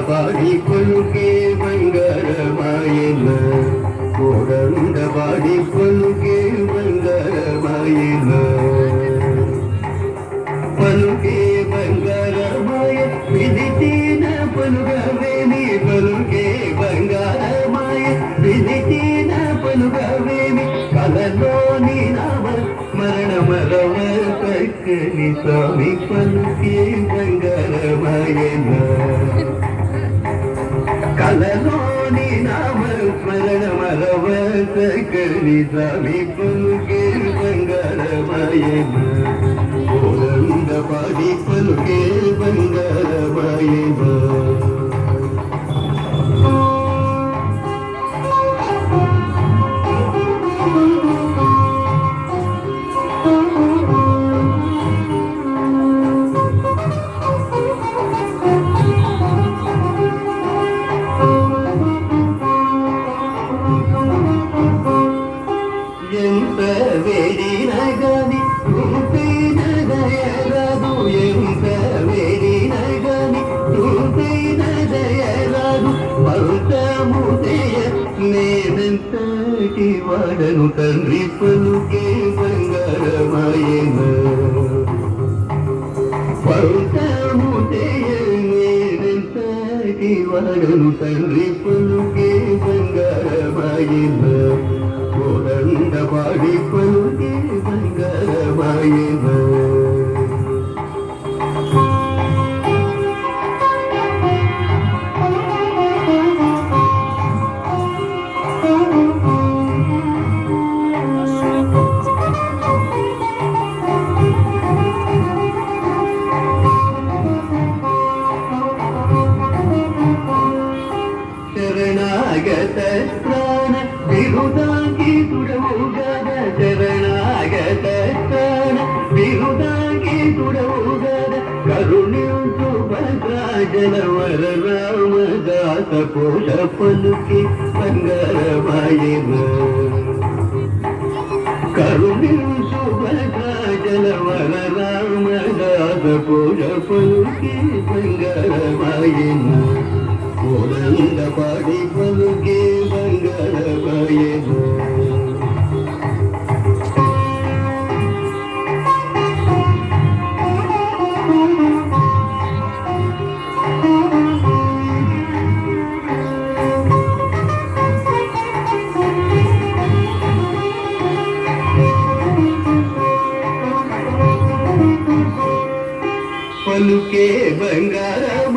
body ಕೊಲ್ಗೆ ಬಂಗಾರಮಾಯನ ಕೋಡಂದ body ಕೊಲ್ಗೆ ಬಂಗಾರಮಾಯನ ಪಲುಗೆ ಬಂಗಾರಮಾಯ ವಿದಿತಿನ ಪಲುಗವೇನಿ ಪಲುಗೆ ಬಂಗಾರಮಾಯ ವಿದಿತಿನ ಪಲುಗವೇನಿ ಕಲలోని నామ మరణ మరవ కక్కని స్వామి పలుకే బంగారమాయన కలలోని నామ స్మరణ మరవ కక్కని స్వామి పలుకే బంగారమాయన కోరంద పాడి పలుకే బంగారమాయన ఎంత వేడిన గాని రూపైన దయరాదు ఎంత వేడిన గాని రూపైన దయరాదు పలుతముదయ నేనంతటి వాడను తండ్రి పలుకే బంగారమాయన పలుతముదయ నేనంతటి వాడను తండ్రి పలుకే బంగారమాయన కోడంద బాడి పలుకే బంగారమాయన శరణాగత ప్రాణ బిరుదాంగి తుడవుగద శరణాగత ప్రాణ బిరుదాంగి తుడవుగద కరుణించు భద్రాజలవర రామదాస పోష పలుకి బంగారమాయన కరుణించు భద్రాజలవర రామదాస పోష పలుకి బంగారమాయన కోరంద పాడి పలుకే బంగారమాయన పలుకే బంగారం